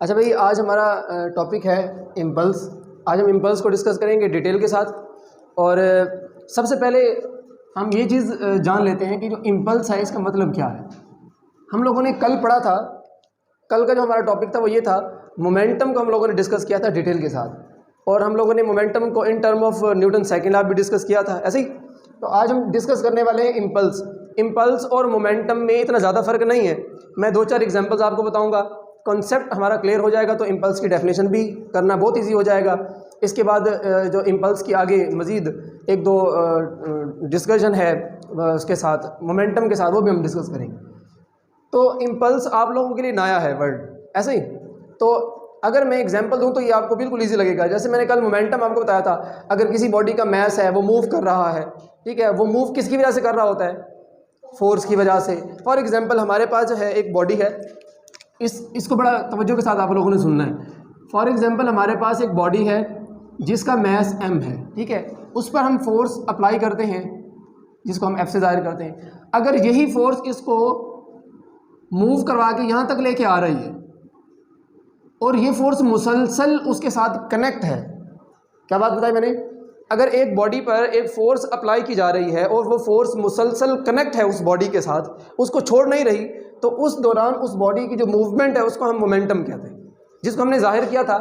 अच्छा भाई, आज हमारा टॉपिक है इम्पल्स। आज हम इम्पल्स को डिस्कस करेंगे डिटेल के साथ। और सबसे पहले हम ये चीज़ जान लेते हैं कि जो इम्पल्स है इसका मतलब क्या है। हम लोगों ने कल पढ़ा था, कल का जो हमारा टॉपिक था वो ये था, मोमेंटम को हम लोगों ने डिस्कस किया था डिटेल के साथ। और हम लोगों ने मोमेंटम को in term of Newton second law भी डिस्कस किया था ऐसे ही। तो आज हम डिस्कस करने वाले हैं इम्पल्स। इम्पल्स और मोमेंटम में इतना ज़्यादा फर्क नहीं है। मैं 2-4 एग्जांपल्स आपको बताऊंगा, कॉन्सेप्ट हमारा क्लियर हो जाएगा तो इम्पल्स की डेफिनेशन भी करना बहुत इजी हो जाएगा। इसके बाद जो इम्पल्स की आगे मज़ीद 1-2 डिस्कशन है उसके साथ, मोमेंटम के साथ, वो भी हम डिस्कस करेंगे। तो इम्पल्स आप लोगों के लिए नया है वर्ड ऐसे ही। तो अगर मैं एग्जांपल दूं तो ये आपको बिल्कुल इजी लगेगा। जैसे मैंने कल मोमेंटम आपको बताया था, अगर किसी बॉडी का मैस है, वो मूव कर रहा है, ठीक है, वो मूव किसकी वजह से कर रहा होता है? फोर्स की वजह से। फॉर एग्जांपल हमारे पास जो है एक बॉडी है, इसको बड़ा तवज्जो के साथ आप लोगों ने सुनना है। फॉर एग्जांपल हमारे पास एक बॉडी है जिसका मैस m है, ठीक है, उस पर हम फोर्स अप्लाई करते हैं जिसको हम F से जाहिर करते हैं। अगर यही फोर्स इसको मूव करवा के यहाँ तक लेके आ रही है और ये फोर्स मुसलसल उसके साथ कनेक्ट है, क्या बात बताई मैंने? अगर एक बॉडी पर एक फोर्स अप्लाई की जा रही है और वो फोर्स मुसलसल कनेक्ट है उस बॉडी के साथ, उसको छोड़ नहीं रही, तो उस दौरान उस बॉडी की जो मूवमेंट है उसको हम मोमेंटम कहते हैं, जिसको हमने जाहिर किया था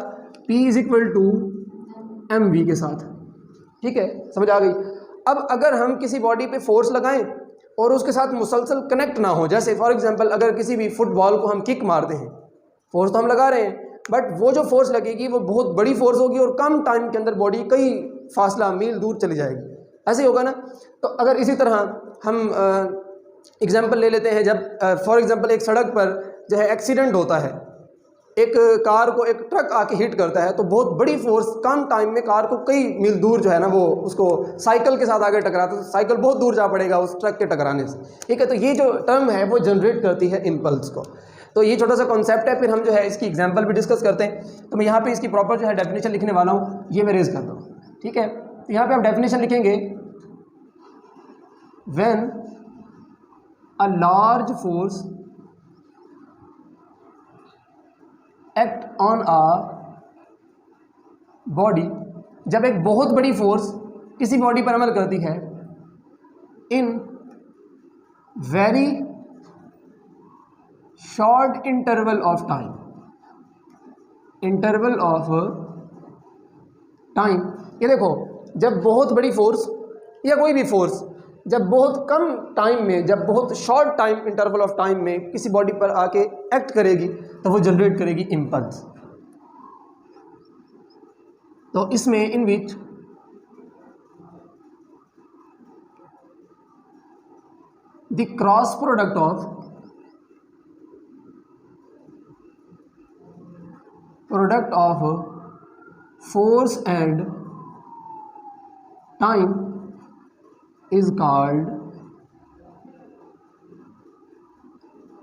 P = mv के साथ। ठीक है, समझ आ गई? अब अगर हम किसी बॉडी पे फोर्स लगाएं और उसके साथ मुसलसल कनेक्ट ना हो, जैसे फॉर एग्जांपल अगर किसी भी फुटबॉल को हम किक मारते हैं, फोर्स तो हम लगा रहे हैं बट वो जो फोर्स लगेगी वो बहुत बड़ी फोर्स होगी और कम टाइम के अंदर बॉडी कई फासला मील दूर चली जाएगी, ऐसे ही होगा ना। तो अगर इसी तरह हम एग्जांपल ले लेते हैं, जब फॉर एग्जांपल एक सड़क पर जो है एक्सीडेंट होता है, एक कार को एक ट्रक आके हिट करता है, तो बहुत बड़ी फोर्स कम टाइम में कार को कई मील दूर जो है ना, वो उसको साइकिल के साथ आगे टकराता है, तो साइकिल बहुत दूर जा पड़ेगा उस ट्रक के टकराने से। ठीक है, तो ये जो टर्म है वो जनरेट करती है इम्पल्स को। तो ये छोटा सा कॉन्सेप्ट है, फिर हम जो है इसकी एग्जांपल भी डिस्कस करते हैं। तो मैं यहाँ पे इसकी प्रॉपर जो है डेफिनेशन लिखने वाला हूँ, ये मैं रेज करता हूँ। ठीक है, तो यहाँ पे आप डेफिनेशन लिखेंगे, when a large force act on a body, जब एक बहुत बड़ी फोर्स किसी बॉडी पर अमल करती है, in very short interval of time, interval of time. ये देखो, जब बहुत बड़ी फोर्स या कोई भी फोर्स जब बहुत कम टाइम में, जब बहुत short time interval of time में किसी बॉडी पर आके एक्ट करेगी, तो वो जनरेट करेगी इम्पल्स। तो इसमें in which the cross product of force and time is called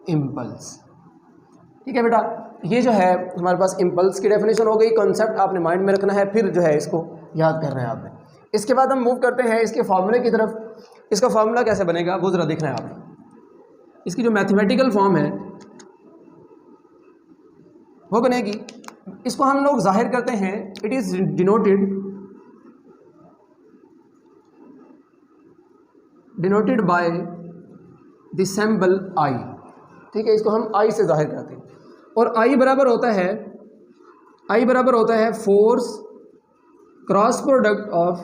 impulse. ठीक है बेटा, ये जो है हमारे पास इम्पल्स की डेफिनेशन हो गई। कॉन्सेप्ट आपने माइंड में रखना है, फिर जो है इसको याद कर रहे हैं आपने। इसके बाद हम मूव करते हैं इसके फार्मूले की तरफ। इसका फार्मूला कैसे बनेगा वो ज़रा देखना है आपने। इसकी जो मैथमेटिकल फॉर्म है वो बनेगी, इसको हम लोग जाहिर करते हैं, it is denoted by the symbol I. ठीक है, इसको हम आई से जाहिर करते हैं, और आई बराबर होता है force cross product of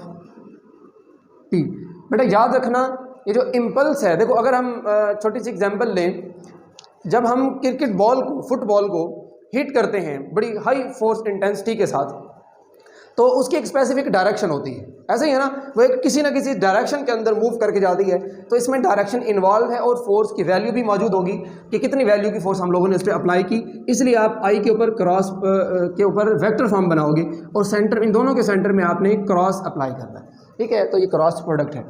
T. बेटा याद रखना, ये जो इम्पल्स है, देखो अगर हम छोटी सी एग्जांपल लें, जब हम क्रिकेट बॉल को, फुटबॉल को हिट करते हैं बड़ी हाई फोर्स इंटेंसिटी के साथ, तो उसकी एक स्पेसिफिक डायरेक्शन होती है, ऐसे ही है ना, वो एक किसी ना किसी डायरेक्शन के अंदर मूव करके जाती है। तो इसमें डायरेक्शन इन्वॉल्व है और फोर्स की वैल्यू भी मौजूद होगी कि कितनी वैल्यू की फोर्स हम लोगों ने इस पर अप्लाई की। इसलिए आप आई के ऊपर क्रॉस के ऊपर वेक्टर फॉर्म बनाओगे और सेंटर, इन दोनों के सेंटर में आपने क्रॉस अप्लाई करना है। ठीक है, तो ये क्रॉस प्रोडक्ट है।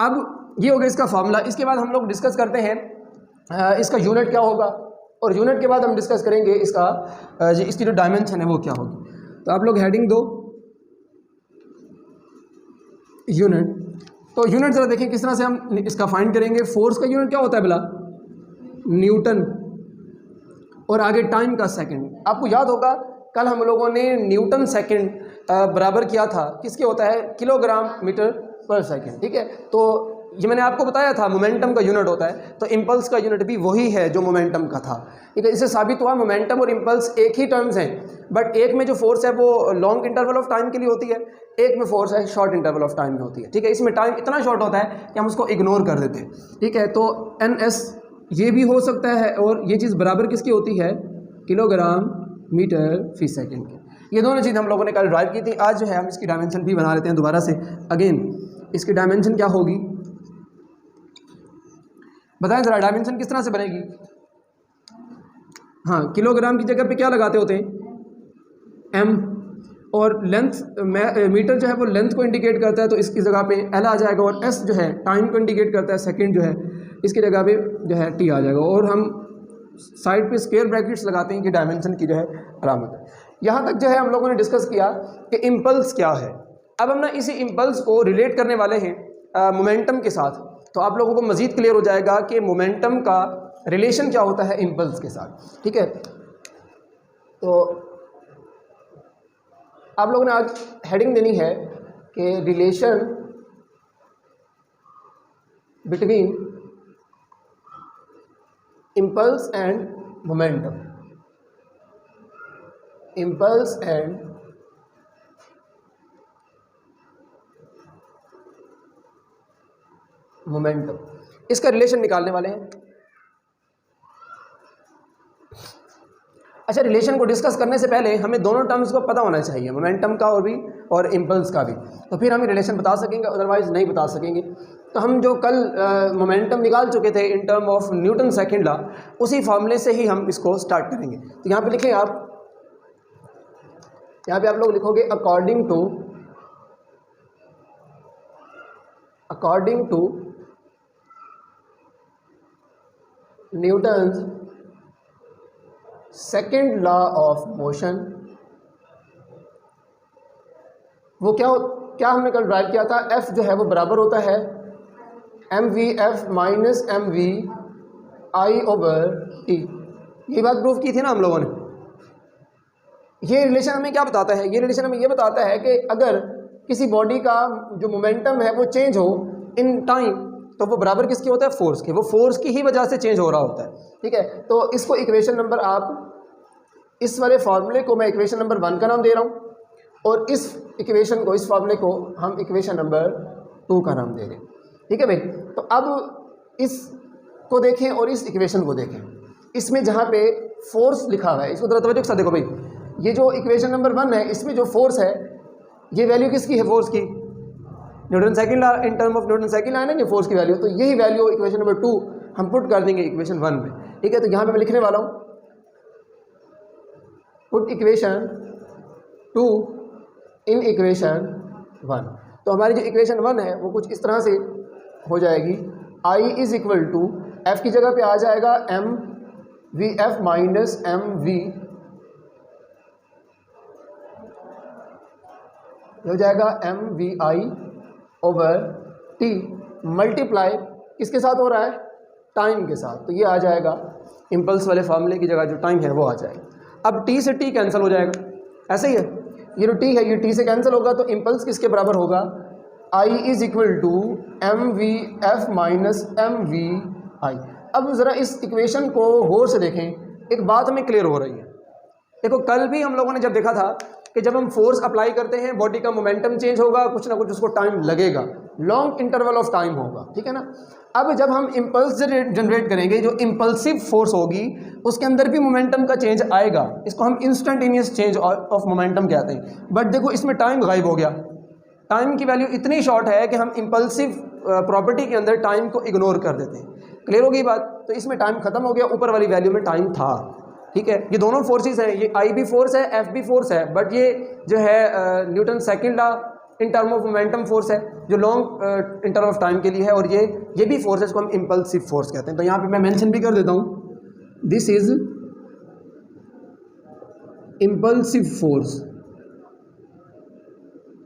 अब ये हो गया इसका फॉर्मूला। इसके बाद हम लोग डिस्कस करते हैं इसका यूनिट क्या होगा, और यूनिट के बाद हम डिस्कस करेंगे इसकी जो डायमेंशन है वो क्या होगी। तो आप लोग हेडिंग दो यूनिट। तो यूनिट ज़रा देखें किस तरह से हम इसका फाइंड करेंगे। फोर्स का यूनिट क्या होता है भला? न्यूटन। और आगे टाइम का सेकंड। आपको याद होगा कल हम लोगों ने न्यूटन सेकंड बराबर किया था किसके होता है, किलोग्राम मीटर पर सेकंड, ठीक है। तो ये मैंने आपको बताया था मोमेंटम का यूनिट होता है, तो इम्पल्स का यूनिट भी वही है जो मोमेंटम का था, ठीक है। इससे साबित हुआ मोमेंटम और इम्पल्स एक ही टर्म्स हैं, बट एक में जो फोर्स है वो लॉन्ग इंटरवल ऑफ टाइम के लिए होती है, एक में फोर्स है शॉर्ट इंटरवल ऑफ टाइम में होती है, ठीक है। इसमें टाइम इतना शॉर्ट होता है कि हम उसको इग्नोर कर देते हैं, ठीक है। तो NS ये भी हो सकता है, और ये चीज़ बराबर किसकी होती है, किलोग्राम मीटर फी सेकेंड की। ये दोनों चीज़ हम लोगों ने कल ड्राइव की थी। आज जो है हम इसकी डायमेंशन भी बना लेते हैं दोबारा से। अगेन इसकी डायमेंशन क्या होगी बताएं ज़रा, डायमेंशन किस तरह से बनेगी। हाँ, किलोग्राम की जगह पे क्या लगाते होते हैं, M, और लेंथ मीटर जो है वो लेंथ को इंडिकेट करता है, तो इसकी जगह पे L आ जाएगा, और S जो है टाइम को इंडिकेट करता है, सेकंड जो है इसकी जगह पे जो है T आ जाएगा, और हम साइड पे स्क्वायर ब्रैकेट्स लगाते हैं कि डायमेंशन की जो है अलामत है। यहाँ तक जो है हम लोगों ने डिस्कस किया कि इम्पल्स क्या है। अब हम ना इसी इम्पल्स को रिलेट करने वाले हैं मोमेंटम के साथ, तो आप लोगों को मज़ीद क्लियर हो जाएगा कि मोमेंटम का रिलेशन क्या होता है इम्पल्स के साथ, ठीक है। तो आप लोगों ने आज हेडिंग देनी है कि relation between impulse and momentum, impulse and momentum, इसका रिलेशन निकालने वाले हैं। अच्छा, रिलेशन को डिस्कस करने से पहले हमें दोनों टर्म्स को पता होना चाहिए, मोमेंटम का और इम्पल्स का भी, तो फिर हम रिलेशन बता सकेंगे, अदरवाइज नहीं बता सकेंगे। तो हम जो कल मोमेंटम निकाल चुके थे in term of Newton second law, उसी फॉर्मूले से ही हम इसको स्टार्ट करेंगे। तो यहाँ पे लिखें आप, यहाँ पे आप लोग लिखोगे according to Newton's second law of motion. वो क्या हमने कल ड्राइव किया था, F जो है वो बराबर होता है mvf minus mv I over t। ये बात प्रूव की थी ना हम लोगों ने। ये रिलेशन हमें क्या बताता है, ये रिलेशन हमें ये बताता है कि अगर किसी बॉडी का जो मोमेंटम है वो चेंज हो इन टाइम, तो वो बराबर किसके होता है, फोर्स के। वो फोर्स की ही वजह से चेंज हो रहा होता है, ठीक है। तो इसको इक्वेशन नंबर, आप इस वाले फार्मूले को मैं इक्वेशन नंबर 1 का नाम दे रहा हूँ, और इस इक्वेशन को, इस फार्मूले को हम इक्वेशन नंबर 2 का नाम दे रहे हैं, ठीक है भाई। तो अब इसको देखें और इस इक्वेशन को देखें, इसमें जहाँ पे फोर्स लिखा हुआ है, इसको जरा तवज्जो के साथ देखो भाई। ये जो इक्वेशन नंबर 1 है, इसमें जो फोर्स है, ये वैल्यू किसकी है, फोर्स की। Newton second law, in term of Newton second law है ना ये फोर्स की वैल्यू, तो यही वैल्यू इक्वेशन नंबर 2 हम पुट कर देंगे इक्वेशन 1 में, ठीक है। तो यहाँ पे मैं लिखने वाला हूँ पुट इक्वेशन 2 इन इक्वेशन 1। तो हमारी जो इक्वेशन 1 है वो कुछ इस तरह से हो जाएगी, I is equal to, F की जगह पे आ जाएगा mvf माइनस mv, हो जाएगा mvi ओवर t मल्टीप्लाई किसके साथ हो रहा है, टाइम के साथ। तो ये आ जाएगा इम्पल्स वाले फार्मूले की जगह जो टाइम है वो आ जाएगा। अब t से t कैंसिल हो जाएगा, ऐसे ही है, ये जो t है ये t से कैंसिल होगा, तो इम्पल्स किसके बराबर होगा, I is equal to mvf minus mvi। अब ज़रा इस इक्वेशन को गौर से देखें, एक बात हमें क्लियर हो रही है। देखो कल भी हम लोगों ने जब देखा था कि जब हम फोर्स अप्लाई करते हैं बॉडी का मोमेंटम चेंज होगा, कुछ ना कुछ उसको टाइम लगेगा, लॉन्ग इंटरवल ऑफ टाइम होगा, ठीक है ना। अब जब हम इम्पल्स जनरेट करेंगे, जो इम्पल्सिव फोर्स होगी उसके अंदर भी मोमेंटम का चेंज आएगा, इसको हम इंस्टेंटेनियस चेंज ऑफ मोमेंटम कहते हैं। बट देखो इसमें टाइम गायब हो गया, टाइम की वैल्यू इतनी शॉर्ट है कि हम इम्पल्सिव प्रॉपर्टी के अंदर टाइम को इग्नोर कर देते हैं। क्लियर होगी बात। तो इसमें टाइम खत्म हो गया, ऊपर वाली वैल्यू में टाइम था, ठीक है। ये दोनों फोर्सेस हैं, ये I भी फोर्स है, F भी फोर्स है, बट ये जो है Newton second law in term of momentum force है जो लॉन्ग इंटरवल ऑफ टाइम के लिए है, और ये भी फोर्स है, इसको हम इम्पल्सिव फोर्स कहते हैं। तो यहाँ पे मैं मेंशन भी कर देता हूँ, this is impulsive force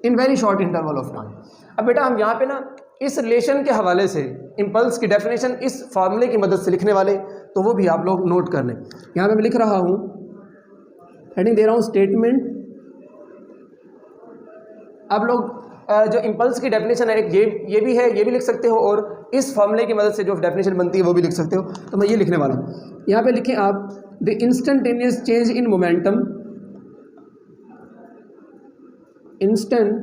in very short interval of time. अब बेटा हम यहाँ पे ना इस रिलेशन के हवाले से इम्पल्स की डेफिनेशन इस फार्मूले की मदद से लिखने वाले, तो वो भी आप लोग नोट कर लें। यहाँ पे मैं लिख रहा हूँ, हेडिंग दे रहा हूँ स्टेटमेंट। आप लोग जो इम्पल्स की डेफिनेशन है एक ये भी है, ये भी लिख सकते हो, और इस फॉर्मूले की मदद से जो डेफिनेशन बनती है वो भी लिख सकते हो। तो मैं ये लिखने वाला हूँ। यहाँ पे लिखें आप, the instantaneous change in momentum, instantaneous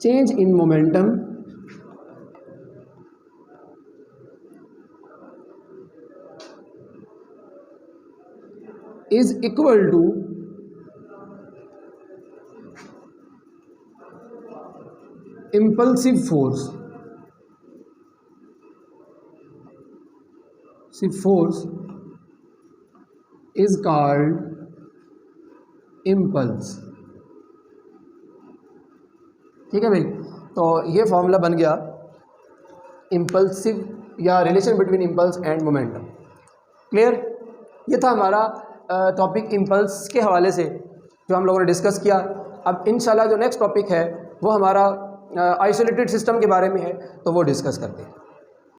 change in momentum is equal to impulsive force. Force is called impulse. ठीक है भाई, तो ये फॉर्मूला बन गया इम्पल्सिव या relation between impulse and momentum. Clear? ये था हमारा टॉपिक इम्पल्स के हवाले से जो हम लोगों ने डिस्कस किया। अब इंशाल्लाह जो नेक्स्ट टॉपिक है वो हमारा आइसोलेटेड सिस्टम के बारे में है, तो वो डिस्कस करते हैं।